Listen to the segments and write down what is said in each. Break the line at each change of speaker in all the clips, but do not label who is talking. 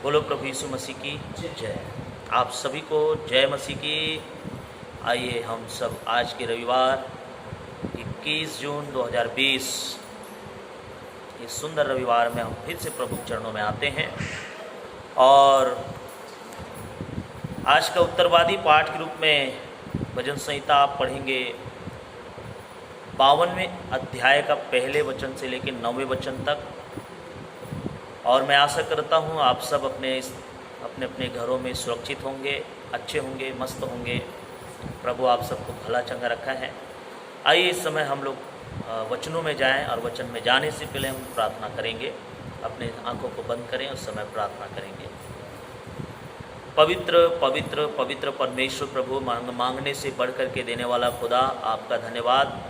बोलो प्रभु यीशु मसीह की जय। आप सभी को जय मसीह की। आइए हम सब आज के रविवार 21 जून 2020 इस सुंदर रविवार में हम फिर से प्रभु चरणों में आते हैं और आज का उत्तरवादी पाठ के रूप में भजन संहिता आप पढ़ेंगे 52वें अध्याय का पहले वचन से लेकर 9वें वचन तक। और मैं आशा करता हूँ आप सब अपने अपने घरों में सुरक्षित होंगे, अच्छे होंगे, मस्त होंगे। प्रभु आप सबको भला चंगा रखा है। आइए इस समय हम लोग वचनों में जाएं और वचन में जाने से पहले हम प्रार्थना करेंगे। अपने आंखों को बंद करें, उस समय प्रार्थना करेंगे। पवित्र पवित्र पवित्र परमेश्वर प्रभु, मांगने से बढ़ कर के देने वाला खुदा, आपका धन्यवाद।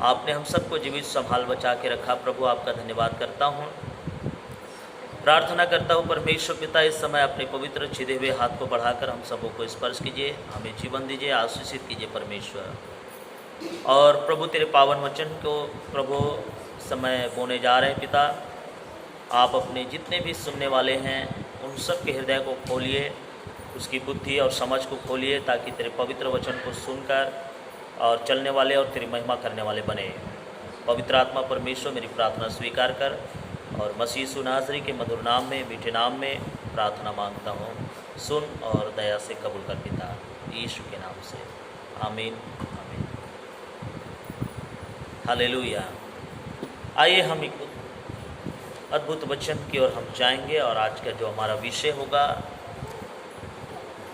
आपने हम सबको जीवित संभाल बचा के रखा। प्रभु आपका धन्यवाद करता हूँ। प्रार्थना करता हूँ परमेश्वर पिता, इस समय अपने पवित्र छिदे हुए हाथ को बढ़ाकर हम सबों को स्पर्श कीजिए, हमें जीवन दीजिए, आशीषित कीजिए परमेश्वर। और प्रभु तेरे पावन वचन को प्रभु समय बोने जा रहे हैं पिता, आप अपने जितने भी सुनने वाले हैं उन सब के हृदय को खोलिए, उसकी बुद्धि और समझ को खोलिए, ताकि तेरे पवित्र वचन को सुनकर और चलने वाले और तेरी महिमा करने वाले बने। पवित्र आत्मा परमेश्वर मेरी प्रार्थना स्वीकार कर, और मसीह यीशु नासरी के मधुर नाम में, मीठे नाम में प्रार्थना मांगता हूँ। सुन और दया से कबूल कर पिता, यीशु के नाम से, आमीन आमीन। हालेलुया। आइए हम एक अद्भुत वचन की ओर हम जाएंगे और आज का जो हमारा विषय होगा,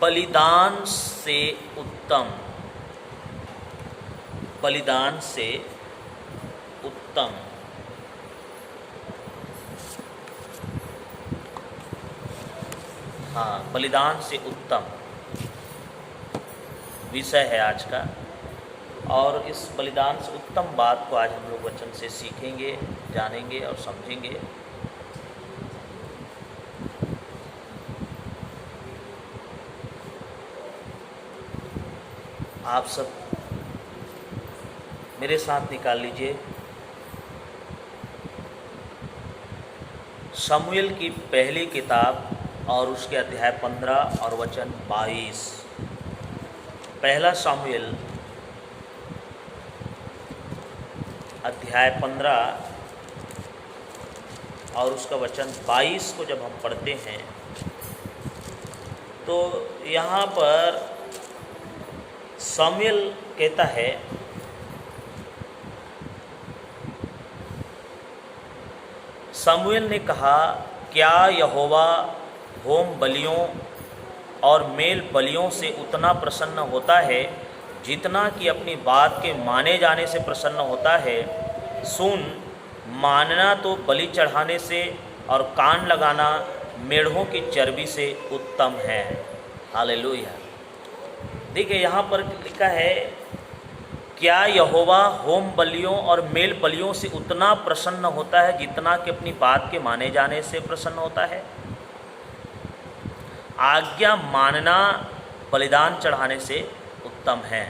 बलिदान से उत्तम। बलिदान से उत्तम। हाँ, बलिदान से उत्तम विषय है आज का। और इस बलिदान से उत्तम बात को आज हम लोग वचन से सीखेंगे, जानेंगे और समझेंगे। आप सब मेरे साथ निकाल लीजिए शमूएल की पहली किताब और उसके अध्याय 15 और वचन 22। पहला शमूएल अध्याय 15 और उसका वचन 22 को जब हम पढ़ते हैं तो यहाँ पर शमूएल कहता है, शमूएल ने कहा, क्या यहोवा होम बलियों और मेल बलियों से उतना प्रसन्न होता है जितना कि अपनी बात के माने जाने से प्रसन्न होता है? सुन, मानना तो बलि चढ़ाने से और कान लगाना मेढ़ों की चर्बी से उत्तम है। हालेलुया। देखिए यहाँ पर लिखा है, क्या यहोवा होम बलियों और मेल बलियों से उतना प्रसन्न होता है जितना कि अपनी बात के माने जाने से प्रसन्न होता है? आज्ञा मानना बलिदान चढ़ाने से उत्तम है।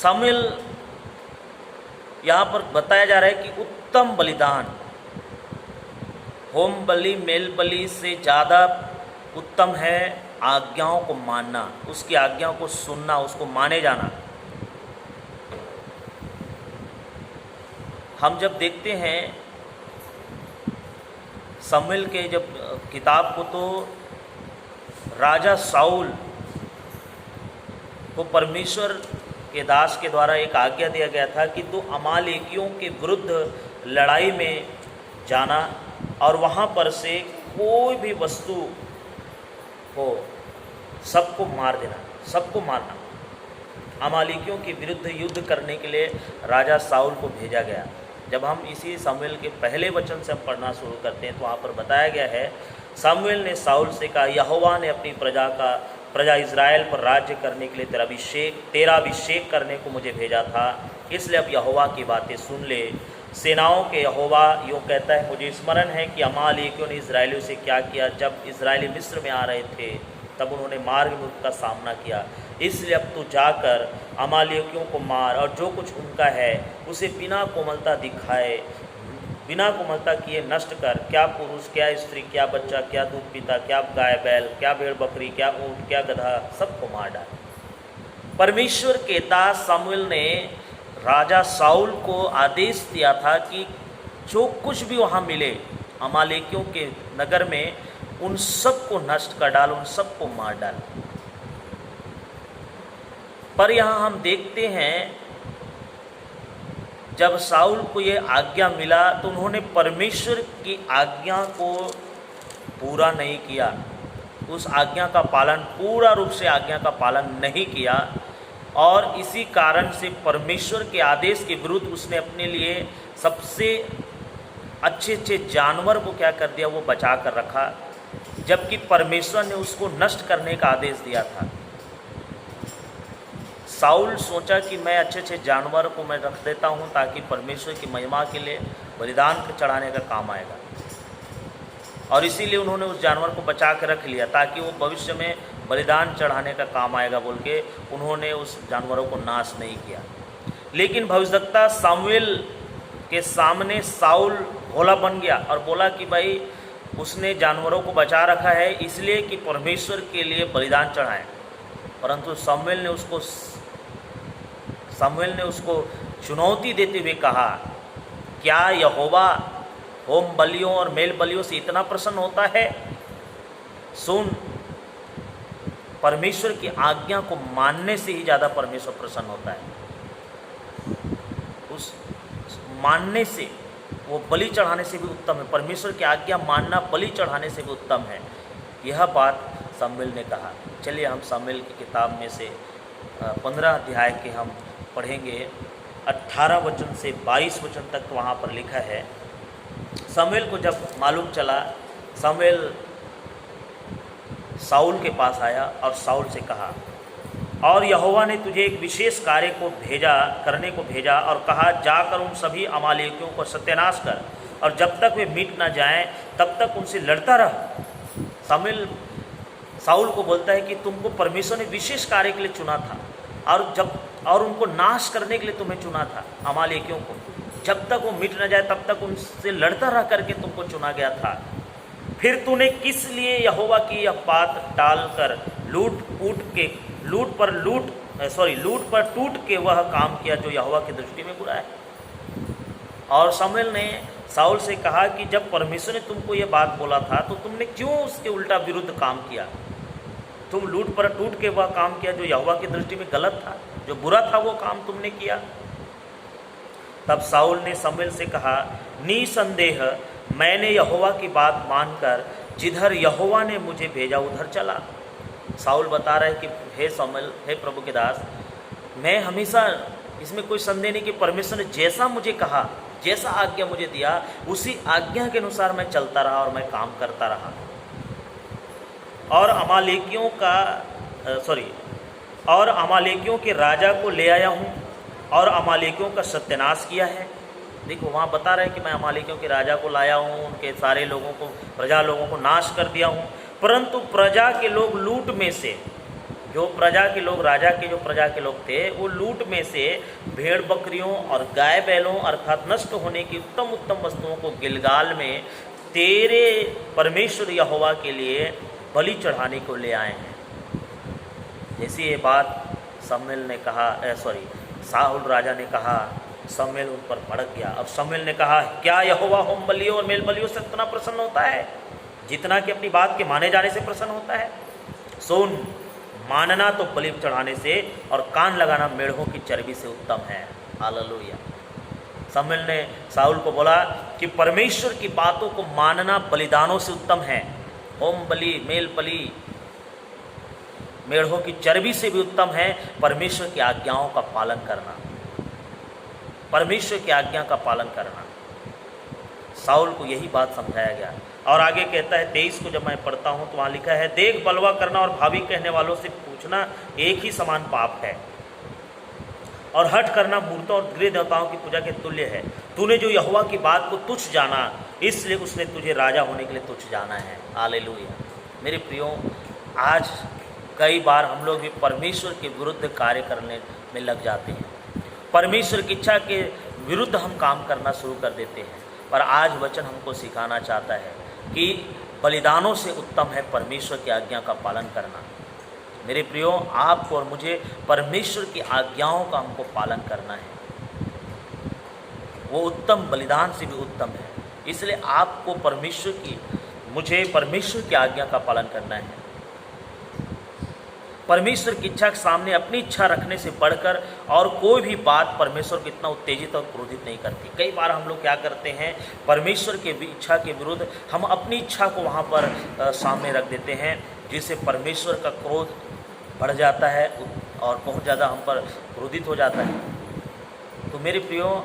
शमूएल यहाँ पर बताया जा रहा है कि उत्तम बलिदान होम बलि मेल बलि से ज़्यादा उत्तम है आज्ञाओं को मानना, उसकी आज्ञाओं को सुनना, उसको माने जाना। हम जब देखते हैं शमूएल के जब किताब को, तो राजा साउल को परमेश्वर के दास के द्वारा एक आज्ञा दिया गया था कि तू अमालेकियों के विरुद्ध लड़ाई में जाना और वहाँ पर से कोई भी वस्तु हो सबको मार देना, सबको मारना। अमालेकियों के विरुद्ध युद्ध करने के लिए राजा साउल को भेजा गया। जब हम इसी शमूएल के पहले वचन से हम पढ़ना शुरू करते हैं तो वहाँ पर बताया गया है, शमूएल ने साउल से कहा, यहोवा ने अपनी प्रजा इज़राइल पर राज्य करने के लिए तेरा अभिषेक करने को मुझे भेजा था, इसलिए अब यहोवा की बातें सुन ले। सेनाओं के यहोवा यूँ कहता है, मुझे स्मरण है कि अमालेकियों ने इज़राइलियों से क्या किया। जब इज़राइली मिस्र में आ रहे थे तब उन्होंने मार्ग में उसका सामना किया, इसलिए अब तू जाकर अमालेकियों को मार और जो कुछ उनका है उसे बिना कोमलता दिखाए बिना कोमलता किए नष्ट कर, क्या पुरुष, क्या स्त्री, क्या बच्चा, क्या दूध पीता, क्या गाय बैल, क्या भेड़ बकरी, क्या ऊँट, क्या गधा, सबको मार डाल। परमेश्वर के दास शमूएल ने राजा साउल को आदेश दिया था कि जो कुछ भी वहाँ मिले अमालेकियों के नगर में, उन सबको नष्ट कर डाल, उन सबको मार डाल। पर यहाँ हम देखते हैं जब साउल को ये आज्ञा मिला तो उन्होंने परमेश्वर की आज्ञा को पूरा नहीं किया, उस आज्ञा का पालन, पूरा रूप से आज्ञा का पालन नहीं किया, और इसी कारण से परमेश्वर के आदेश के विरुद्ध उसने अपने लिए सबसे अच्छे अच्छे जानवर को क्या कर दिया, वो बचा कर रखा, जबकि परमेश्वर ने उसको नष्ट करने का आदेश दिया था। साउल सोचा कि मैं अच्छे अच्छे जानवर को मैं रख देता हूँ ताकि परमेश्वर की महिमा के लिए बलिदान चढ़ाने का काम आएगा, और इसीलिए उन्होंने उस जानवर को बचा कर रख लिया ताकि वो भविष्य में बलिदान चढ़ाने का काम आएगा बोल के उन्होंने उस जानवरों को नाश नहीं किया। लेकिन भविष्यवक्ता शमूएल के सामने साउल भोला बन गया और बोला कि भाई उसने जानवरों को बचा रखा है इसलिए कि परमेश्वर के लिए बलिदान चढ़ाएं, परंतु शमूएल ने उसको चुनौती देते हुए कहा, क्या यहोवा होम बलियों और मेल बलियों से इतना प्रसन्न होता है? सुन, परमेश्वर की आज्ञा को मानने से ही ज़्यादा परमेश्वर प्रसन्न होता है। उस मानने से, वो बलि चढ़ाने से भी उत्तम है। परमेश्वर की आज्ञा मानना बलि चढ़ाने से भी उत्तम है। यह बात शमूएल ने कहा। चलिए हम शमूएल की किताब में से 15 अध्याय के हम पढ़ेंगे, 18 वचन से 22 वचन तक वहाँ पर लिखा है। शमूएल को जब मालूम चला, शमूएल साउल के पास आया और साउल से कहा, और यहोवा ने तुझे एक विशेष कार्य को करने को भेजा और कहा, जाकर उन सभी अमालेकियों को सत्यानाश कर, और जब तक वे मिट ना जाएं तब तक उनसे लड़ता रह। शमूएल साउल को बोलता है कि तुमको परमेश्वर ने विशेष कार्य के लिए चुना था, और उनको नाश करने के लिए तुम्हें चुना था, अमालेकियों को। जब तक वो मिट न जाए तब तक उनसे लड़ता रह करके तुमको चुना गया था। फिर तूने किस लिए यहोवा की यह बात टालकर लूट पर टूट के वह काम किया जो यहोवा की दृष्टि में बुरा है? और शमूएल ने साउल से कहा कि जब परमेश्वर ने तुमको ये बात बोला था तो तुमने क्यों उसके उल्टा विरुद्ध काम किया? तुम लूट पर टूट के वह काम किया जो यहोवा की दृष्टि में गलत था, जो बुरा था, वो काम तुमने किया। तब साउल ने शमूएल से कहा, निसंदेह मैंने यहोवा की बात मानकर जिधर यहोवा ने मुझे भेजा उधर चला। साउल बता रहा है कि हे शमूएल, हे प्रभु के दास, मैं हमेशा, इसमें कोई संदेह नहीं कि परमेश्वर ने जैसा मुझे कहा, जैसा आज्ञा मुझे दिया, उसी आज्ञा के अनुसार मैं चलता रहा और मैं काम करता रहा। और अमालेकियों के राजा को ले आया हूँ और अमालेकियों का सत्यानाश किया है। देखो वहाँ बता रहे हैं कि मैं अमालेकियों के राजा को लाया हूँ, उनके सारे लोगों को, प्रजा लोगों को नाश कर दिया हूँ, परंतु प्रजा के लोग लूट में से, जो प्रजा के लोग, राजा के जो प्रजा के लोग थे, वो लूट में से भेड़ बकरियों और गाय बैलों अर्थात नष्ट होने की उत्तम उत्तम वस्तुओं को गिलगाल में तेरे परमेश्वर यहोवा के लिए बलि चढ़ाने को ले आए हैं। जैसी ये बात शमूएल ने कहा, साउल राजा ने कहा, शमूएल उन पर भड़क गया। अब शमूएल ने कहा, क्या यहोवा होम बलियों और मेल बलियों से इतना प्रसन्न होता है जितना कि अपनी बात के माने जाने से प्रसन्न होता है? सुन, मानना तो बलि चढ़ाने से और कान लगाना मेढ़ों की चर्बी से उत्तम है। हालेलुया। शमूएल ने साउल को बोला कि परमेश्वर की बातों को मानना बलिदानों से उत्तम है। होम बलि, मेल बलि मेढ़ों की चर्बी से भी उत्तम है परमेश्वर की आज्ञाओं का पालन करना, परमेश्वर की आज्ञा का पालन करना। साउल को यही बात समझाया गया। और आगे कहता है 23 को जब मैं पढ़ता हूँ तो वहाँ लिखा है, देख, बलवा करना और भावी कहने वालों से पूछना एक ही समान पाप है, और हठ करना मूर्तों और गृह देवताओं की पूजा के तुल्य है। तूने जो यहोवा की बात को तुच्छ जाना, इसलिए उसने तुझे राजा होने के लिए तुच्छ जाना है। हालेलुया। मेरे प्रियो, आज कई बार हम लोग भी परमेश्वर के विरुद्ध कार्य करने में लग जाते हैं, परमेश्वर की इच्छा के विरुद्ध हम काम करना शुरू कर देते हैं। पर आज वचन हमको सिखाना चाहता है कि बलिदानों से उत्तम है परमेश्वर की आज्ञा का पालन करना। मेरे प्रियो, आपको और मुझे परमेश्वर की आज्ञाओं का हमको पालन करना है, वो उत्तम बलिदान से भी उत्तम है। इसलिए आपको मुझे परमेश्वर की आज्ञा का पालन करना है। परमेश्वर की इच्छा के सामने अपनी इच्छा रखने से बढ़कर और कोई भी बात परमेश्वर को इतना उत्तेजित और क्रोधित नहीं करती। कई बार हम लोग क्या करते हैं, परमेश्वर के इच्छा के विरुद्ध हम अपनी इच्छा को वहाँ पर सामने रख देते हैं, जिससे परमेश्वर का क्रोध बढ़ जाता है और बहुत ज़्यादा हम पर क्रोधित हो जाता है। तो मेरे प्रियो,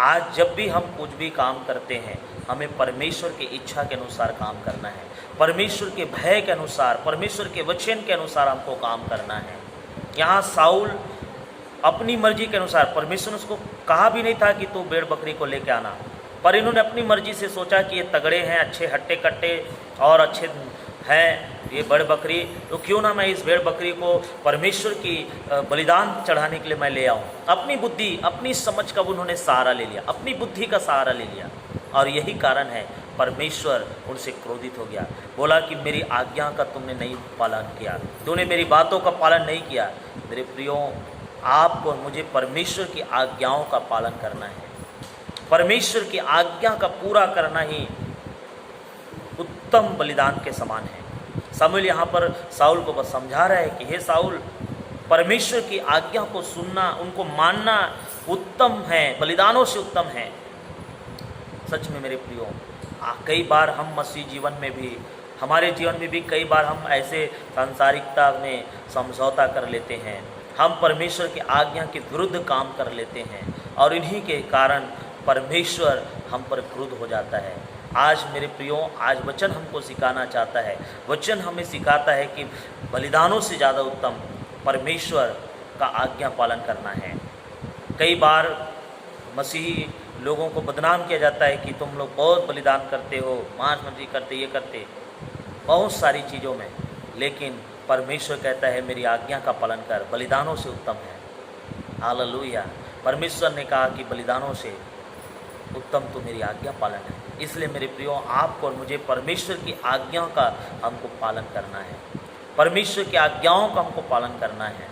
आज जब भी हम कुछ भी काम करते हैं, हमें परमेश्वर की इच्छा के अनुसार काम करना है, परमेश्वर के भय के अनुसार, परमेश्वर के वचन के अनुसार हमको काम करना है। यहाँ साउल अपनी मर्जी के अनुसार, परमेश्वर ने उसको कहा भी नहीं था कि तू भेड़ बकरी को लेके आना, पर इन्होंने अपनी मर्जी से सोचा कि ये तगड़े हैं, अच्छे हट्टे कट्टे और अच्छे हैं ये भेड़ बकरी, तो क्यों ना मैं इस भेड़ बकरी को परमेश्वर की बलिदान चढ़ाने के लिए मैं ले आऊँ। अपनी बुद्धि, अपनी समझ का उन्होंने सहारा ले लिया, अपनी बुद्धि का सहारा ले लिया, और यही कारण है परमेश्वर उनसे क्रोधित हो गया। बोला कि मेरी आज्ञा का तुमने नहीं पालन किया, तूने मेरी बातों का पालन नहीं किया। मेरे प्रियो, आपको और मुझे परमेश्वर की आज्ञाओं का पालन करना है। परमेश्वर की आज्ञा का पूरा करना ही उत्तम बलिदान के समान है। शमूएल यहाँ पर साउल को बस समझा रहा है कि हे साउल, परमेश्वर की आज्ञा को सुनना, उनको मानना उत्तम है, बलिदानों से उत्तम है। सच में मेरे प्रियो, कई बार हम मसीह जीवन में भी, हमारे जीवन में भी कई बार हम ऐसे सांसारिकता में समझौता कर लेते हैं, हम परमेश्वर की आज्ञा के विरुद्ध काम कर लेते हैं, और इन्हीं के कारण परमेश्वर हम पर क्रुद्ध हो जाता है। आज मेरे प्रियो, आज वचन हमको सिखाना चाहता है, वचन हमें सिखाता है कि बलिदानों से ज़्यादा उत्तम परमेश्वर का आज्ञा पालन करना है। कई बार मसीही लोगों को बदनाम किया जाता है कि तुम लोग बहुत बलिदान करते हो, मांस मछली करते, ये करते, बहुत सारी चीज़ों में, लेकिन परमेश्वर कहता है मेरी आज्ञा का पालन कर, बलिदानों से उत्तम है। हालेलुया। परमेश्वर ने कहा कि बलिदानों से उत्तम तो मेरी आज्ञा पालन है। इसलिए मेरे प्रियो, आपको और मुझे परमेश्वर की आज्ञाओं का हमको पालन करना है, परमेश्वर की आज्ञाओं का हमको पालन करना है।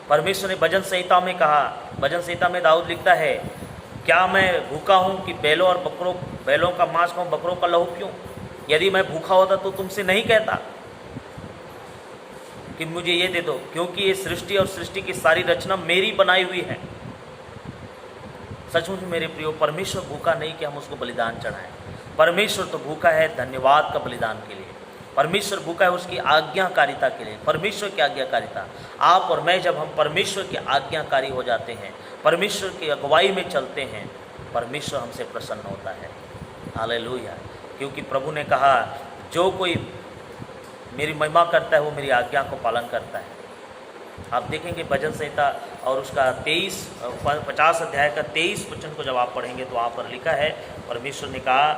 परमेश्वर ने भजन संहिता में कहा, भजन संहिता में दाऊद लिखता है, क्या मैं भूखा हूँ कि बैलों का मांस खाऊं, बकरों का लहू पीऊं? यदि मैं भूखा होता तो तुमसे नहीं कहता कि मुझे ये दे दो, क्योंकि ये सृष्टि और सृष्टि की सारी रचना मेरी बनाई हुई है। सचमुच मेरे प्रियो, परमेश्वर भूखा नहीं कि हम उसको बलिदान चढ़ाएं। परमेश्वर तो भूखा है धन्यवाद का बलिदान के लिए, परमेश्वर भूखा है उसकी आज्ञाकारिता के लिए, परमेश्वर की आज्ञाकारिता। आप और मैं जब हम परमेश्वर के आज्ञाकारी हो जाते हैं, परमेश्वर की अगुवाई में चलते हैं, परमेश्वर हमसे प्रसन्न होता है। हालेलुया। क्योंकि प्रभु ने कहा, जो कोई मेरी महिमा करता है वो मेरी आज्ञा को पालन करता है। आप देखेंगे भजन संहिता और उसका 50 अध्याय का 23 वचन को जब आप पढ़ेंगे तो वहाँ पर लिखा है, परमेश्वर ने कहा,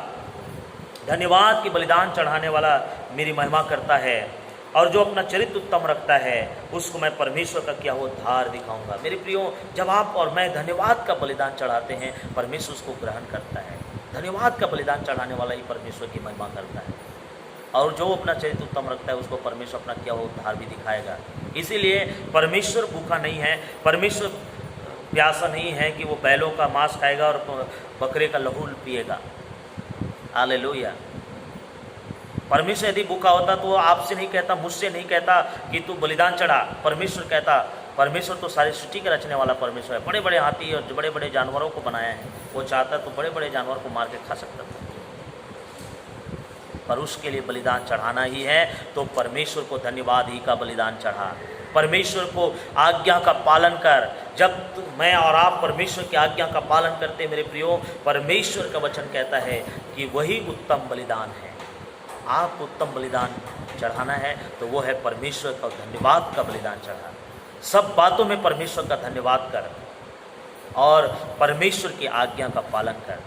धन्यवाद की बलिदान चढ़ाने वाला मेरी महिमा करता है, और जो अपना चरित्र उत्तम रखता है उसको मैं परमेश्वर का किया हुआ उद्धार दिखाऊंगा। मेरे प्रियो, जब आप और मैं धन्यवाद का बलिदान चढ़ाते हैं, परमेश्वर उसको ग्रहण करता है। धन्यवाद का बलिदान चढ़ाने वाला ही परमेश्वर की महिमा करता है, और जो अपना चरित्र उत्तम रखता है उसको परमेश्वर अपना किया हुआ उद्धार भी दिखाएगा। इसीलिए परमेश्वर भूखा नहीं है, परमेश्वर प्यासा नहीं है कि वो बैलों का मांस खाएगा और बकरे का लहू पिएगा। हालेलुया। परमेश्वर यदि भूखा होता तो वो आपसे नहीं कहता, मुझसे नहीं कहता कि तू बलिदान चढ़ा। परमेश्वर कहता, परमेश्वर तो सारी सृष्टि का रचने वाला परमेश्वर है, बड़े बड़े हाथी और बड़े बड़े जानवरों को बनाया है, वो चाहता तो बड़े बड़े जानवर को मार के खा सकता था, पर उसके लिए बलिदान चढ़ाना ही है तो परमेश्वर को धन्यवाद ही का बलिदान चढ़ा। परमेश्वर को आज्ञा का पालन कर। जब मैं और आप परमेश्वर की आज्ञा का पालन करते, मेरे प्रियो, परमेश्वर का वचन कहता है कि वही उत्तम बलिदान है। आप उत्तम बलिदान चढ़ाना है तो वो है परमेश्वर का धन्यवाद का बलिदान चढ़ा। सब बातों में परमेश्वर का धन्यवाद कर और परमेश्वर की आज्ञा का पालन कर।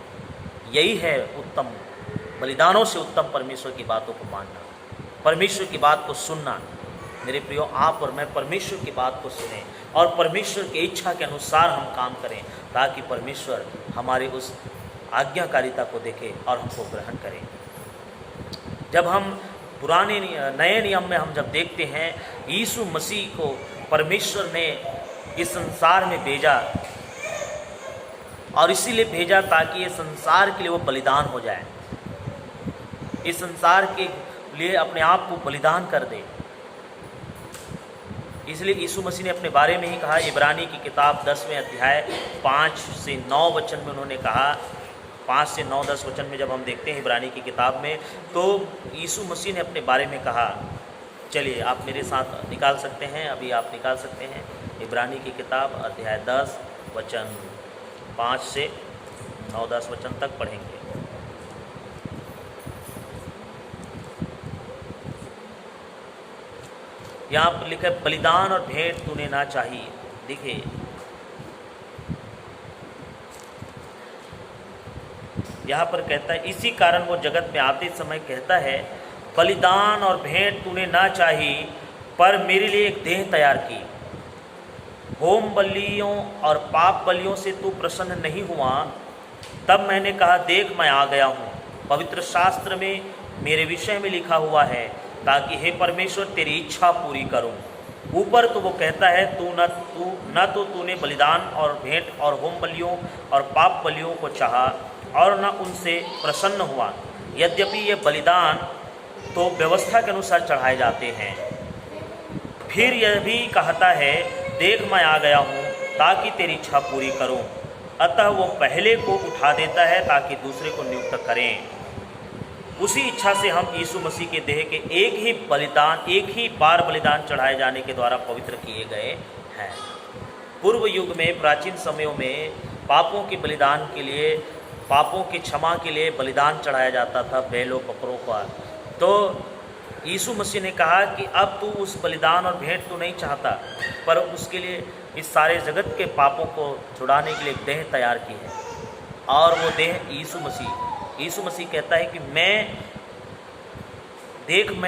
यही है उत्तम बलिदानों से उत्तम परमेश्वर की बातों को मानना, परमेश्वर की बात को सुनना। मेरे प्रियो, आप और मैं परमेश्वर की बात को सुनें और परमेश्वर की इच्छा के अनुसार हम काम करें, ताकि परमेश्वर हमारे उस आज्ञाकारिता को देखें और हमको ग्रहण करें। जब हम नए नियम में हम जब देखते हैं, यीशु मसीह को परमेश्वर ने इस संसार में भेजा, और इसीलिए भेजा ताकि ये संसार के लिए वो बलिदान हो जाए, इस संसार के लिए अपने आप को बलिदान कर दे। इसलिए यीशु मसीह ने अपने बारे में ही कहा, इब्रानी की किताब 10वें अध्याय 5 से 9 वचन में उन्होंने कहा, 5 से 9 10 वचन में जब हम देखते हैं इब्रानी की किताब में, तो यीशु मसीह ने अपने बारे में कहा। चलिए आप मेरे साथ निकाल सकते हैं, अभी आप निकाल सकते हैं इब्रानी की किताब अध्याय 10 वचन 5 से 9-10 वचन तक पढ़ेंगे। यहाँ पर लिखा है, बलिदान और भेंट तूने ना चाहिए। देखिए यहाँ पर कहता है, इसी कारण वो जगत में आते समय कहता है, बलिदान और भेंट तूने ना चाहिए, पर मेरे लिए एक देह तैयार की। होम बलियों और पाप बलियों से तू प्रसन्न नहीं हुआ। तब मैंने कहा, देख मैं आ गया हूँ। पवित्र शास्त्र में मेरे विषय में लिखा हुआ है, ताकि हे परमेश्वर तेरी इच्छा पूरी करूं। ऊपर तो वो कहता है, न तो तूने बलिदान और भेंट और होम बलियों और पाप बलियों को चाहा और न उनसे प्रसन्न हुआ। यद्यपि ये बलिदान तो व्यवस्था के अनुसार चढ़ाए जाते हैं। फिर यह भी कहता है, देख मैं आ गया हूँ ताकि तेरी इच्छा पूरी करूँ। अतः वो पहले को उठा देता है ताकि दूसरे को नियुक्त करें। उसी इच्छा से हम यीशु मसीह के देह के एक ही बार बलिदान चढ़ाए जाने के द्वारा पवित्र किए गए हैं। पूर्व युग में, प्राचीन समयों में पापों के बलिदान के लिए, पापों की क्षमा के लिए बलिदान चढ़ाया जाता था, बैलों बकरों का। तो यीशु मसीह ने कहा कि अब तू उस बलिदान और भेंट तो नहीं चाहता, पर उसके लिए इस सारे जगत के पापों को छुड़ाने के लिए एक देह तैयार की है, और वो देह यीशु मसीह कहता है कि मैं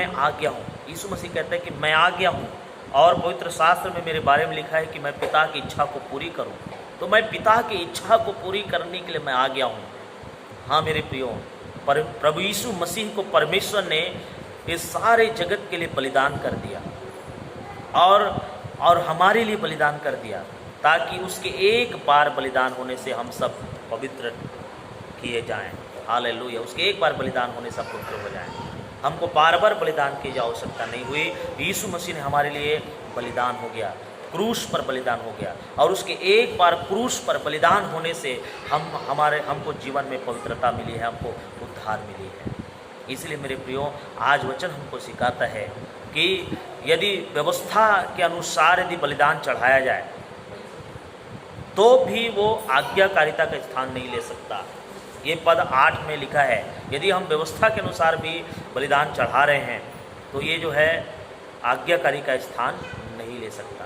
आ गया हूँ। यीशु मसीह कहता है कि मैं आ गया हूँ, और पवित्र शास्त्र में मेरे बारे में लिखा है कि मैं पिता की इच्छा को पूरी करूँ। तो मैं पिता की इच्छा को पूरी करने के लिए मैं आ गया हूँ। हाँ मेरे प्रियो, पर प्रभु यीशु मसीह को परमेश्वर ने इस सारे जगत के लिए बलिदान कर दिया, और हमारे लिए बलिदान कर दिया, ताकि उसके एक बार बलिदान होने से हम सब पवित्र किए जाएं। हालेलुया। उसके एक बार बलिदान होने से पवित्र हो जाएं। हमको बार बार बलिदान की आवश्यकता नहीं हुई। यीशु मसीह ने हमारे लिए बलिदान हो गया, क्रूस पर बलिदान हो गया, और उसके एक बार क्रूस पर बलिदान होने से हमको जीवन में पवित्रता मिली है, हमको उद्धार मिली है। इसलिए मेरे प्रियो, आज वचन हमको सिखाता है कि यदि व्यवस्था के अनुसार यदि बलिदान चढ़ाया जाए तो भी वो आज्ञाकारिता का स्थान नहीं ले सकता। ये पद 8 में लिखा है, यदि हम व्यवस्था के अनुसार भी बलिदान चढ़ा रहे हैं तो ये जो है आज्ञाकारी का स्थान नहीं ले सकता।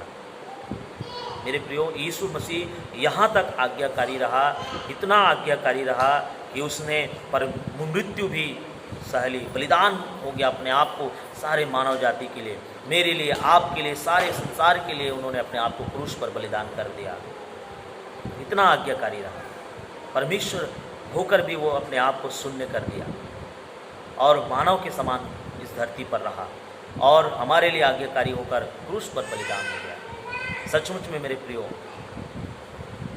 मेरे प्रियो, यीशु मसीह यहाँ तक आज्ञाकारी रहा, इतना आज्ञाकारी रहा कि उसने पर मृत्यु भी सह ली, बलिदान हो गया अपने आप को सारे मानव जाति के लिए, मेरे लिए, आपके लिए, सारे संसार के लिए उन्होंने अपने आप को क्रूस पर बलिदान कर दिया। इतना आज्ञाकारी रहा, परमेश्वर होकर भी वो अपने आप को शून्य कर दिया और मानव के समान इस धरती पर रहा, और हमारे लिए आज्ञाकारी होकर क्रूस पर बलिदान हो गया। सचमुच में मेरे प्रियो,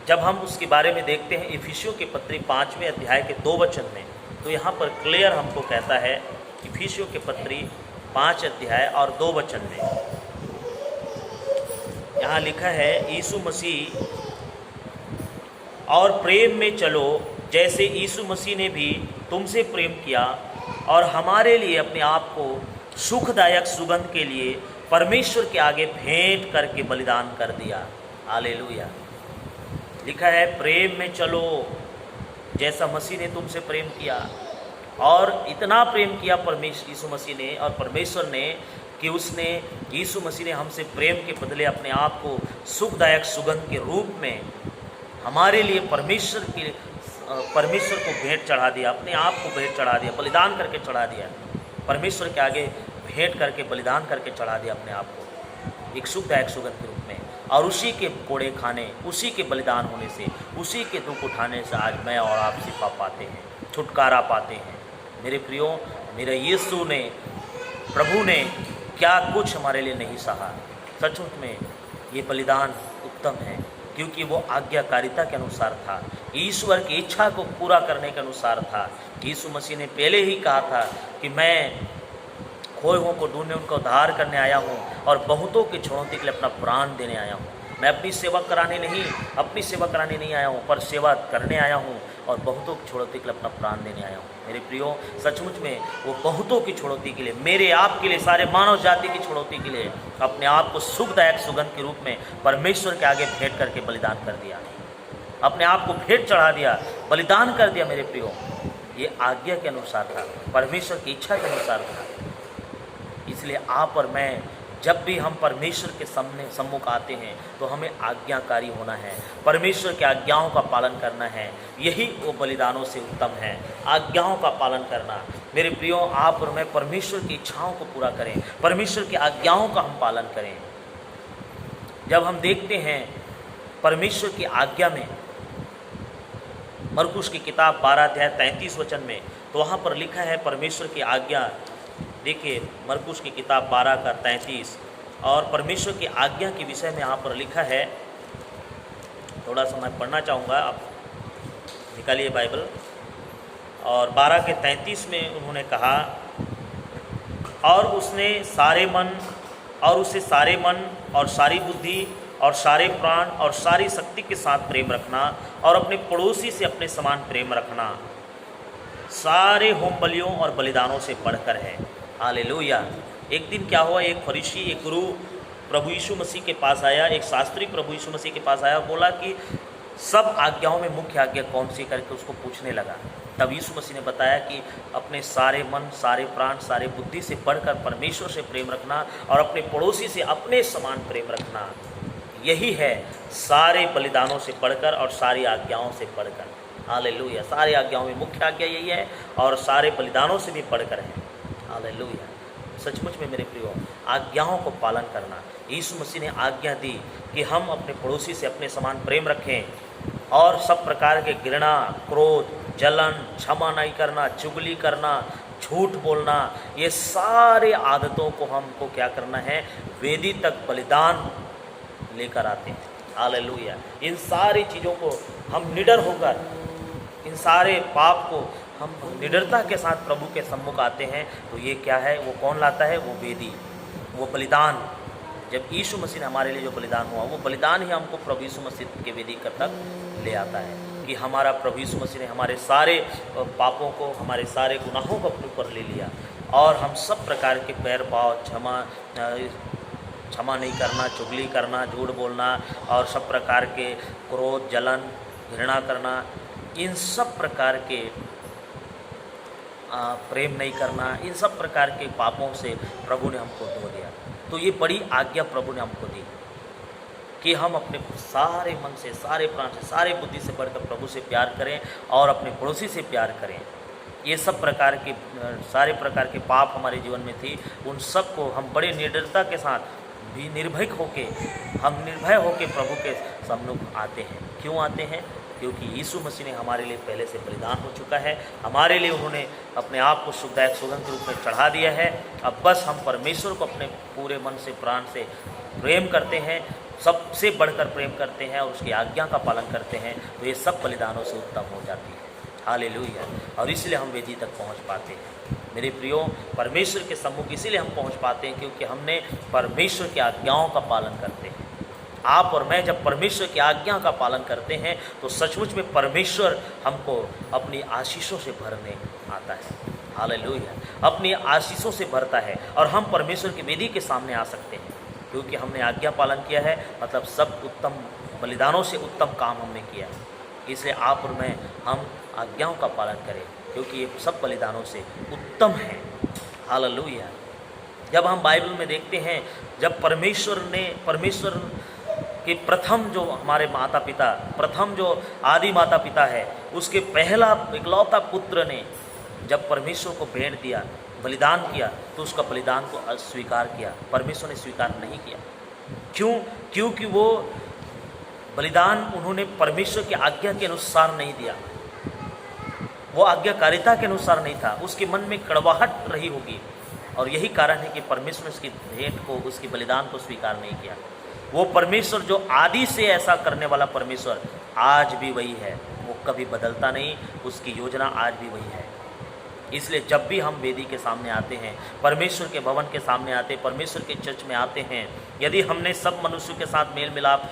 जब हम उसके बारे में देखते हैं इफिसियों के पत्री 5वें अध्याय के 2 वचन में, तो यहाँ पर क्लियर हमको कहता है, इफिसियों के पत्री 5 अध्याय और 2 वचन में यहाँ लिखा है, यीशु मसीह और प्रेम में चलो जैसे यीशु मसीह ने भी तुमसे प्रेम किया और हमारे लिए अपने आप को सुखदायक सुगंध के लिए परमेश्वर के आगे भेंट करके बलिदान कर दिया। हालेलुया। लिखा है, प्रेम में चलो जैसा मसीह ने तुमसे प्रेम किया, और इतना प्रेम किया यीशु मसीह ने और परमेश्वर ने कि उसने यीशु मसीह ने हमसे प्रेम के बदले अपने आप को सुखदायक सुगंध के रूप में हमारे लिए परमेश्वर को भेंट चढ़ा दिया, अपने आप को भेंट चढ़ा दिया, बलिदान करके चढ़ा दिया, परमेश्वर के आगे भेंट करके बलिदान करके चढ़ा दिया अपने आप को एक सुखदायक सुगंध के रूप में। और उसी के कोड़े खाने, उसी के बलिदान होने से, उसी के दुख उठाने से आज मैं और आप शिफा पाते हैं, छुटकारा पाते हैं। मेरे प्रियो, मेरे यीशु ने, प्रभु ने क्या कुछ हमारे लिए नहीं सहा। सचमुच में ये बलिदान उत्तम है, क्योंकि वो आज्ञाकारिता के अनुसार था, ईश्वर की इच्छा को पूरा करने के अनुसार था। यीशु मसीह ने पहले ही कहा था कि मैं खोए हुओं को ढूंढने, उनका उद्धार करने आया हूँ और बहुतों की छुड़ौती के लिए अपना प्राण देने आया हूँ। मैं अपनी सेवा कराने नहीं आया हूँ, पर सेवा करने आया हूँ और बहुतों की छुड़ौती के लिए अपना प्राण देने आया हूँ। मेरे प्रियो, सचमुच में वो बहुतों की छुड़ौती के लिए, मेरे आपके लिए, सारे मानव जाति की छुड़ौती के लिए अपने आप को सुखदायक सुगंध के रूप में परमेश्वर के आगे भेंट करके बलिदान कर दिया, अपने आप को भेंट चढ़ा दिया, बलिदान कर दिया। मेरे प्रियो, ये आज्ञा के अनुसार था, परमेश्वर की इच्छा के अनुसार था। इसलिए आप और मैं जब भी हम परमेश्वर के सम्मुख आते हैं तो हमें आज्ञाकारी होना है, परमेश्वर की आज्ञाओं का पालन करना है। यही वो बलिदानों से उत्तम है, आज्ञाओं का पालन करना। मेरे प्रियो, आप और मैं परमेश्वर की इच्छाओं को पूरा करें, परमेश्वर की आज्ञाओं का हम पालन करें। जब हम देखते हैं परमेश्वर की आज्ञा में, मरकुस की किताब 12 अध्याय 33 वचन में, तो वहाँ पर लिखा है परमेश्वर की आज्ञा। देखिए, मरकुस की किताब 12 का 33, और परमेश्वर की आज्ञा के विषय में यहाँ पर लिखा है। थोड़ा सा मैं पढ़ना चाहूँगा, आप निकालिए बाइबल। और 12 के 33 में उन्होंने कहा, और उसे सारे मन और सारी बुद्धि और सारे प्राण और सारी शक्ति के साथ प्रेम रखना, और अपने पड़ोसी से अपने समान प्रेम रखना सारे होम बलियों और बलिदानों से बढ़कर है। हालेलुया। एक दिन क्या हुआ, एक फरीसी, एक गुरु प्रभु यीशु मसीह के पास आया, एक शास्त्री प्रभु यीशु मसीह के पास आया और बोला कि सब आज्ञाओं में मुख्य आज्ञा कौन सी, करके उसको पूछने लगा। तब यीशु मसीह ने बताया कि अपने सारे मन, सारे प्राण, सारे बुद्धि से बढ़कर परमेश्वर से प्रेम रखना और अपने पड़ोसी से अपने समान प्रेम रखना, यही है सारे बलिदानों से बढ़कर और सारी आज्ञाओं से बढ़कर। हालेलुया। सारी आज्ञाओं में मुख्य आज्ञा यही है और सारे बलिदानों से भी बढ़कर है। हालेलुया। सचमुच में मेरे प्रियो, आज्ञाओं को पालन करना। यीशु मसीह ने आज्ञा दी कि हम अपने पड़ोसी से अपने समान प्रेम रखें और सब प्रकार के घृणा, क्रोध, जलन, क्षमा नहीं करना, चुगली करना, झूठ बोलना, ये सारे आदतों को हमको क्या करना है, वेदी तक बलिदान लेकर आते हैं। हालेलुया। इन सारी चीज़ों को हम निडर होकर, इन सारे पाप को हम निडरता के साथ प्रभु के सम्मुख आते हैं, तो ये क्या है, वो कौन लाता है, वो वेदी, वो बलिदान। जब यीशु मसीह ने हमारे लिए जो बलिदान हुआ, वो बलिदान ही हमको प्रभु यीशु मसीह के वेदी तक ले आता है कि हमारा प्रभु यीशु मसीह ने हमारे सारे पापों को, हमारे सारे गुनाहों को अपने ऊपर ले लिया और हम सब प्रकार के पैर पाव, क्षमा नहीं करना, चुगली करना, झूठ बोलना और सब प्रकार के क्रोध, जलन, घृणा करना, इन सब प्रकार के प्रेम नहीं करना, इन सब प्रकार के पापों से प्रभु ने हमको धो दिया। तो ये बड़ी आज्ञा प्रभु ने हमको दी कि हम अपने सारे मन से, सारे प्राण से, सारे बुद्धि से बढ़कर प्रभु से प्यार करें और अपने पड़ोसी से प्यार करें। ये सब प्रकार के सारे प्रकार के पाप हमारे जीवन में थी, उन सब को हम बड़े निडरता के साथ भी निर्भय होके प्रभु के सम्मुख आते हैं। क्यों आते हैं? क्योंकि यीशु मसीह ने हमारे लिए पहले से बलिदान हो चुका है, हमारे लिए उन्होंने अपने आप को सुखदायक सुगंध के रूप में चढ़ा दिया है। अब बस हम परमेश्वर को अपने पूरे मन से, प्राण से प्रेम करते हैं, सबसे बढ़कर प्रेम करते हैं और उसकी आज्ञा का पालन करते हैं, तो ये सब बलिदानों से उत्तम हो जाती है। हालेलुया। और इसलिए हम वेदी तक पहुंच पाते हैं। मेरे प्रियो, परमेश्वर के सम्मुख इसीलिए हम पहुंच पाते हैं क्योंकि हमने परमेश्वर की आज्ञाओं का पालन करते हैं। आप और मैं जब परमेश्वर की आज्ञा का पालन करते हैं तो सचमुच में परमेश्वर हमको अपनी आशीषों से भरने आता है। हालेलुया। अपनी आशीषों से भरता है और हम परमेश्वर की वेदी के सामने आ सकते हैं क्योंकि हमने आज्ञा पालन किया है, मतलब सब उत्तम बलिदानों से उत्तम काम हमने किया है। इसलिए आप और मैं, हम आज्ञाओं का पालन करें क्योंकि ये सब बलिदानों से उत्तम है। हालेलुया। जब हम बाइबल में देखते हैं, जब परमेश्वर कि प्रथम जो हमारे माता पिता, प्रथम जो आदि माता पिता है, उसके पहला इकलौता पुत्र ने जब परमेश्वर को भेंट दिया, बलिदान किया, तो उसका बलिदान को अस्वीकार किया, परमेश्वर ने स्वीकार नहीं किया। क्यों? क्योंकि वो बलिदान उन्होंने परमेश्वर की आज्ञा के अनुसार नहीं दिया, वो आज्ञाकारिता के अनुसार नहीं था, उसके मन में कड़वाहट रही होगी और यही कारण है कि परमेश्वर ने उसकी भेंट को, उसकी बलिदान को स्वीकार नहीं किया। वो परमेश्वर जो आदि से ऐसा करने वाला परमेश्वर आज भी वही है, वो कभी बदलता नहीं, उसकी योजना आज भी वही है। इसलिए जब भी हम वेदी के सामने आते हैं, परमेश्वर के भवन के सामने आते हैं, परमेश्वर के चर्च में आते हैं, यदि हमने सब मनुष्यों के साथ मेल मिलाप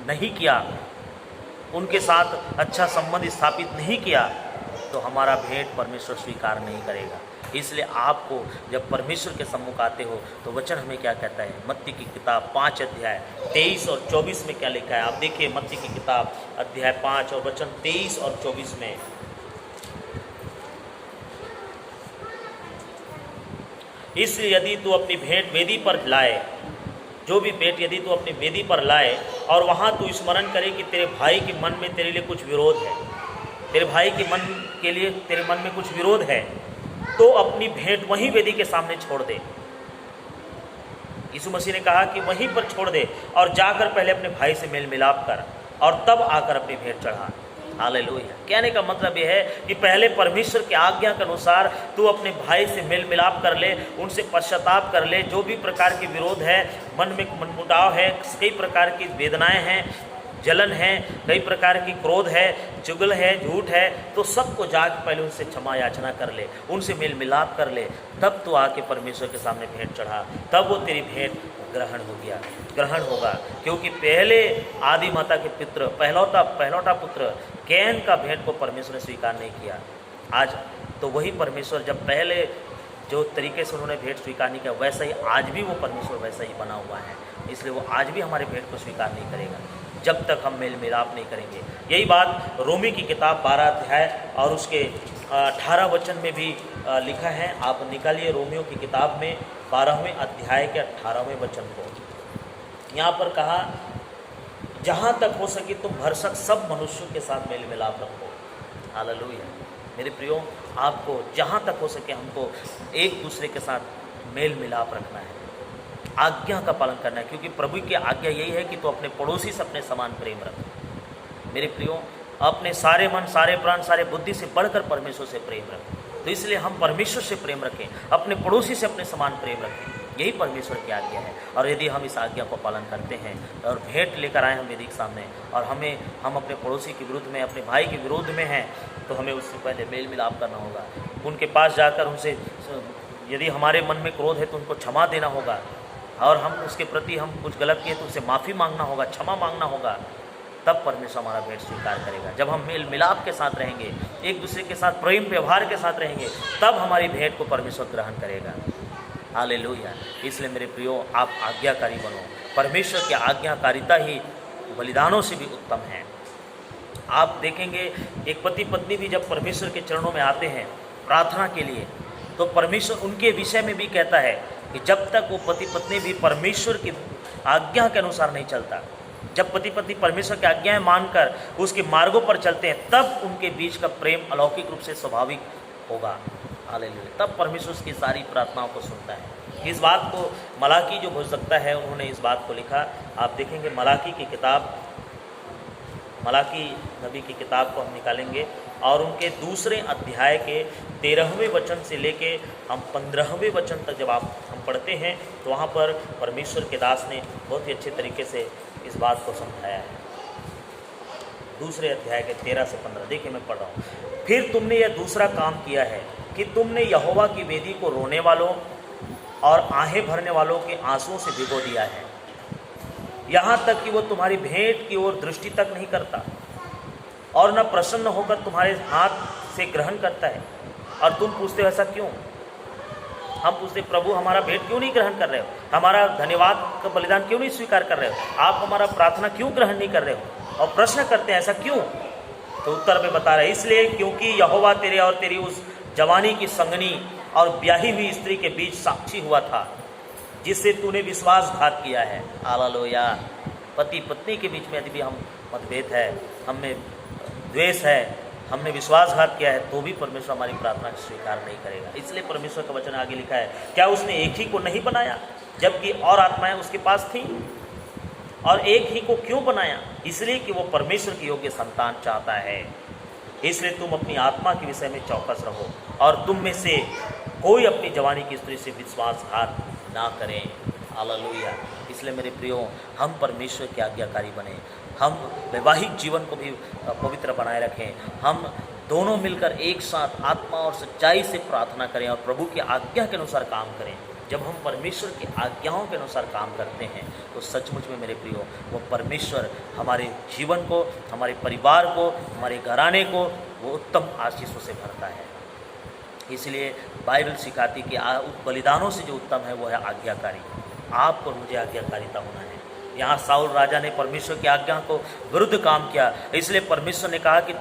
नहीं किया, उनके साथ अच्छा संबंध स्थापित नहीं किया, तो हमारा भेंट परमेश्वर स्वीकार नहीं करेगा। इसलिए आपको जब परमेश्वर के सम्मुख आते हो तो वचन हमें क्या कहता है, मत्ती की किताब 5 अध्याय 23 और 24 में क्या लिखा है, आप देखिए मत्ती की किताब अध्याय 5 और वचन 23 और 24 में। इसलिए यदि तू अपनी भेंट वेदी पर लाए, जो भी भेंट यदि तू अपनी वेदी पर लाए और वहाँ तू स्मरण करे कि तेरे भाई के मन में तेरे लिए कुछ विरोध है, तेरे भाई के मन के लिए तेरे मन में कुछ विरोध है, तो अपनी भेंट वहीं वेदी के सामने छोड़ दे। यीशु मसीह ने कहा कि वहीं पर छोड़ दे और जाकर पहले अपने भाई से मेल मिलाप कर और तब आकर अपनी भेंट चढ़ा। हालेलुया। कहने का मतलब यह है कि पहले परमेश्वर की आज्ञा के अनुसार तू अपने भाई से मेल मिलाप कर ले, उनसे पश्चाताप कर ले। जो भी प्रकार की विरोध है, मन में मनमुटाव है, कई प्रकार की वेदनाएं हैं, जलन है, कई प्रकार की क्रोध है, चुगल है, झूठ है, तो सबको जाके पहले उनसे क्षमा याचना कर ले, उनसे मेल मिलाप कर ले, तब तो आके परमेश्वर के सामने भेंट चढ़ा, तब वो तेरी भेंट ग्रहण होगा। क्योंकि पहले आदि माता के पित्र पहलौटा पुत्र कैन का भेंट को परमेश्वर ने स्वीकार नहीं किया। आज तो वही परमेश्वर जब पहले जो तरीके से उन्होंने भेंट स्वीकार नहीं किया, वैसा ही आज भी वो परमेश्वर वैसा ही बना हुआ है। इसलिए वो आज भी हमारे भेंट को स्वीकार नहीं करेगा जब तक हम मेल मिलाप नहीं करेंगे। यही बात रोमी की किताब 12 अध्याय और उसके 18 वचन में भी लिखा है। आप निकालिए रोमियों की किताब में 12वें अध्याय के 18वें वचन को। यहाँ पर कहा, जहाँ तक हो सके तुम भरसक सब मनुष्यों के साथ मेल मिलाप रखो। हालेलुया। मेरे प्रियो, आपको जहाँ तक हो सके हमको एक दूसरे के साथ मेल मिलाप रखना है, आज्ञा का पालन करना है, क्योंकि प्रभु की आज्ञा यही है कि तो अपने पड़ोसी से अपने समान प्रेम रख। मेरे प्रियो, अपने सारे मन, सारे प्राण, सारे बुद्धि से बढ़कर परमेश्वर से प्रेम रखें। तो इसलिए हम परमेश्वर से प्रेम रखें, अपने पड़ोसी से अपने समान प्रेम रखें, यही परमेश्वर की आज्ञा है। और यदि हम इस आज्ञा को पालन करते हैं और भेंट लेकर आए हम वेदी के सामने और हम अपने पड़ोसी के विरुद्ध में, अपने भाई के विरोध में हैं, तो हमें उससे पहले मेल मिलाप करना होगा। उनके पास जाकर उनसे, यदि हमारे मन में क्रोध है तो उनको क्षमा देना होगा, और हम उसके प्रति हम कुछ गलत किए तो उससे माफ़ी मांगना होगा, क्षमा मांगना होगा। तब परमेश्वर हमारा भेंट स्वीकार करेगा। जब हम मेल मिलाप के साथ रहेंगे, एक दूसरे के साथ प्रेम व्यवहार के साथ रहेंगे, तब हमारी भेंट को परमेश्वर ग्रहण करेगा। हालेलुया। इसलिए मेरे प्रियो, आप आज्ञाकारी बनो। परमेश्वर की आज्ञाकारिता ही बलिदानों से भी उत्तम है। आप देखेंगे, एक पति पत्नी भी जब परमेश्वर के चरणों में आते हैं प्रार्थना के लिए, तो परमेश्वर उनके विषय में भी कहता है कि जब तक वो पति पत्नी भी परमेश्वर की आज्ञा के अनुसार नहीं चलता, जब पति पत्नी परमेश्वर की आज्ञाएं मानकर उसके मार्गों पर चलते हैं, तब उनके बीच का प्रेम अलौकिक रूप से स्वाभाविक होगा। हालेलुया। तब परमेश्वर उसकी सारी प्रार्थनाओं को सुनता है। इस बात को मलाकी जो हो सकता है, उन्होंने इस बात को लिखा। आप देखेंगे मलाकी की किताब, मलाकी नबी की किताब को हम निकालेंगे और उनके 2 अध्याय के 13वें वचन से लेके हम 15वें वचन तक जब हम पढ़ते हैं, तो वहाँ पर परमेश्वर के दास ने बहुत ही अच्छे तरीके से इस बात को समझाया है। 2 अध्याय के 13 से 15 देखिए, मैं पढ़ रहा हूँ। फिर तुमने यह दूसरा काम किया है कि तुमने यहोवा की वेदी को रोने वालों और आहें भरने वालों के आंसुओं से भिगो दिया है, यहाँ तक कि वो तुम्हारी भेंट की ओर दृष्टि तक नहीं करता और न प्रसन्न होकर तुम्हारे हाथ से ग्रहण करता है। और तुम पूछते हो ऐसा क्यों? हम पूछते, प्रभु हमारा भेंट क्यों नहीं ग्रहण कर रहे हो, हमारा धन्यवाद का बलिदान क्यों नहीं स्वीकार कर रहे हो, आप हमारा प्रार्थना क्यों ग्रहण नहीं कर रहे हो? और प्रश्न करते हैं ऐसा क्यों? तो उत्तर में बता रहे, इसलिए क्योंकि यहोवा तेरे और तेरी उस जवानी की संगनी और ब्याही हुई स्त्री के बीच साक्षी हुआ था, जिससे तूने विश्वासघात किया है। हालेलुया। पति पत्नी के बीच में यदि भी हम मतभेद है, हमें द्वेष है, हमने विश्वासघात किया है, तो भी परमेश्वर हमारी प्रार्थना स्वीकार नहीं करेगा। इसलिए परमेश्वर का वचन आगे लिखा है, क्या उसने एक ही को नहीं बनाया जबकि और आत्माएं उसके पास थी? और एक ही को क्यों बनाया? इसलिए कि वो परमेश्वर की योग्य संतान चाहता है। इसलिए तुम अपनी आत्मा के विषय में चौकस रहो और तुम में से कोई अपनी जवानी की स्त्री से विश्वासघात ना करें। हालेलुया। इसलिए मेरे प्रियो, हम परमेश्वर के आज्ञाकारी बने, हम वैवाहिक जीवन को भी पवित्र बनाए रखें, हम दोनों मिलकर एक साथ आत्मा और सच्चाई से प्रार्थना करें और प्रभु की आज्ञा के अनुसार काम करें। जब हम परमेश्वर की आज्ञाओं के अनुसार काम करते हैं तो सचमुच में मेरे प्रियो, वो परमेश्वर हमारे जीवन को, हमारे परिवार को, हमारे घराने को वो उत्तम आशीषों से भरता है। इसलिए बाइबल सिखाती कि बलिदानों से जो उत्तम है वो है आज्ञाकारी। आपको और मुझे आज्ञाकारिता होना है। यहाँ साउल राजा ने परमेश्वर की आज्ञा को विरुद्ध काम किया, इसलिए परमेश्वर ने कहा कि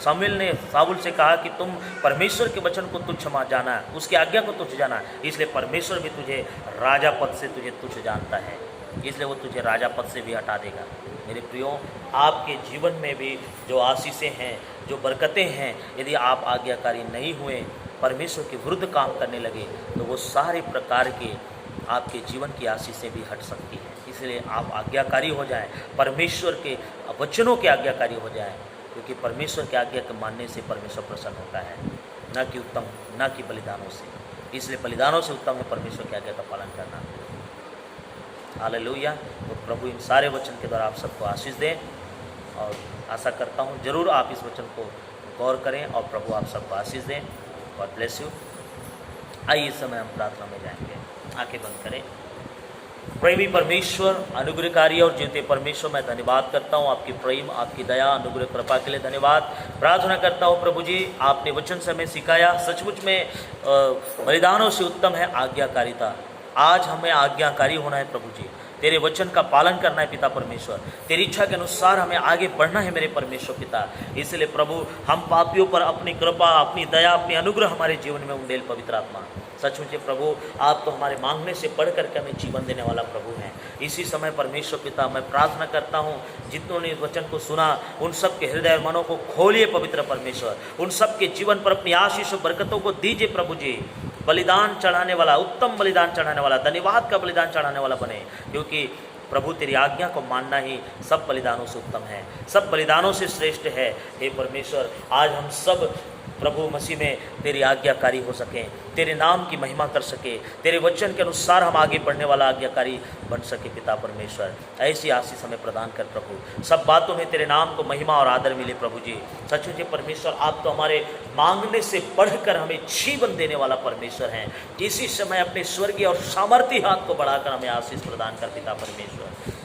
सामुएल ने साउल से कहा कि तुम परमेश्वर के वचन को तुच्छ जाना, उसकी आज्ञा को तुच्छ जाना, इसलिए परमेश्वर भी तुझे राजा पद से तुझे तुच्छ जानता है, इसलिए वो तुझे राजा पद से भी हटा देगा। मेरे प्रियो, आपके जीवन में भी जो आशीषें हैं, जो बरकतें हैं, यदि आप आज्ञाकारी नहीं हुए, परमेश्वर के विरुद्ध काम करने लगे, तो वो सारे प्रकार के आपके जीवन की आशीषें भी हट सकती हैं। इसलिए आप आज्ञाकारी हो जाएं, परमेश्वर के वचनों के आज्ञाकारी हो जाएं, क्योंकि परमेश्वर के आज्ञा के मानने से परमेश्वर प्रसन्न होता है, न कि बलिदानों से। इसलिए बलिदानों से उत्तम है परमेश्वर की आज्ञा का पालन करना। हालेलुया। तो प्रभु इन सारे वचन के द्वारा आप सबको आशीष दें और आशा करता हूँ जरूर आप इस वचन को गौर करें और प्रभु आप सबको आशीष दें। God bless you. आइए इस समय हम प्रार्थना में जाएंगे। आंखें बंद करें। प्रेमी परमेश्वर, अनुग्रहकारी और जीवते परमेश्वर, मैं धन्यवाद करता हूँ आपकी प्रेम, आपकी दया, अनुग्रह, कृपा के लिए धन्यवाद। प्रार्थना करता हूँ प्रभु जी, आपने वचन से हमें सिखाया, सचमुच में बलिदानों से उत्तम है आज्ञाकारिता। आज हमें आज्ञाकारी होना है प्रभु जी, तेरे वचन का पालन करना है पिता परमेश्वर, तेरी इच्छा के अनुसार हमें आगे बढ़ना है मेरे परमेश्वर पिता। इसलिए प्रभु, हम पापियों पर अपनी कृपा, अपनी दया, अपनी अनुग्रह हमारे जीवन में उंडेल पवित्र आत्मा। सचमुच प्रभु, आप तो हमारे मांगने से बढ़ करके हमें जीवन देने वाला प्रभु हैं। इसी समय परमेश्वर पिता, मैं प्रार्थना करता हूँ जितनों ने इस वचन को सुना, उन सब के हृदय और मनों को खोलिए पवित्र परमेश्वर, उन सब के जीवन पर अपनी आशीष और बरकतों को दीजिए प्रभु जी। बलिदान चढ़ाने वाला, उत्तम बलिदान चढ़ाने वाला, धन्यवाद का बलिदान चढ़ाने वाला बने, क्योंकि प्रभु तेरी आज्ञा को मानना ही सब बलिदानों से उत्तम है, सब बलिदानों से श्रेष्ठ है। हे परमेश्वर, आज हम सब प्रभु मसीह में तेरी आज्ञाकारी हो सकें, तेरे नाम की महिमा कर सके, तेरे वचन के अनुसार हम आगे बढ़ने वाला आज्ञाकारी बन सके पिता परमेश्वर। ऐसी आशीष हमें प्रदान कर प्रभु, सब बातों में तेरे नाम को महिमा और आदर मिले प्रभु जी। सचमुच परमेश्वर, आप तो हमारे मांगने से बढ़कर हमें जीवन देने वाला परमेश्वर हैं। इसी समय अपने स्वर्गीय और सामर्थी हाथ को बढ़ाकर हमें आशीष प्रदान कर पिता परमेश्वर।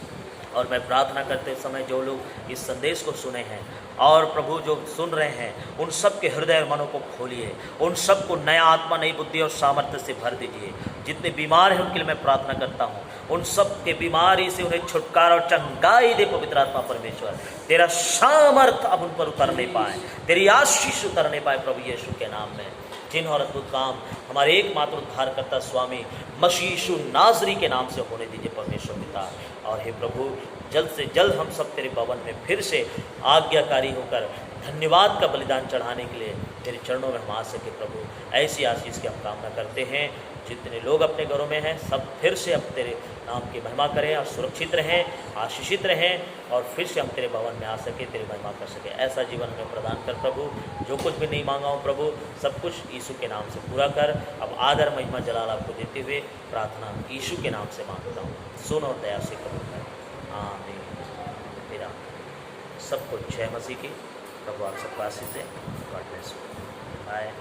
और मैं प्रार्थना करते समय जो लोग इस संदेश को सुने हैं और प्रभु जो सुन रहे हैं, उन सब के हृदय और मनों को खोलिए, उन सब को नया आत्मा, नई बुद्धि और सामर्थ्य से भर दीजिए। जितने बीमार हैं उनके लिए मैं प्रार्थना करता हूँ, उन सब के बीमारी से उन्हें छुटकारा और चंगाई दे पवित्र आत्मा परमेश्वर। तेरा सामर्थ अब उन पर उतरने पाए, तेरी आशीष उतरने पाए प्रभु यीशु के नाम में। जिन और अद्भुत काम हमारे एकमात्र उद्धारकर्ता स्वामी मसीह यीशु नाजरी के नाम से होने दीजिए परमेश्वर पिता। और हे प्रभु, जल्द से जल्द हम सब तेरे भवन में फिर से आज्ञाकारी होकर धन्यवाद का बलिदान चढ़ाने के लिए तेरे चरणों में हम आ सके प्रभु। ऐसी आशीष की हम कामना करते हैं। जितने लोग अपने घरों में हैं सब फिर से अब तेरे नाम की महिमा करें और सुरक्षित रहें, आशीषित रहें और फिर से हम तेरे भवन में आ सके, तेरी महिमा कर सके। ऐसा जीवन हमें प्रदान कर प्रभु। जो कुछ भी नहीं मांगा हूँ प्रभु, सब कुछ यीशु के नाम से पूरा कर। अब आदर, महिमा, जलाल आपको देते हुए प्रार्थना यीशु के नाम से मांगता हूँ, सुन और दया से कबूल कर। आमीन। मेरा सबको जय मसीह की। प्रभु आप सबको आशीष दें। God bless you. बाय।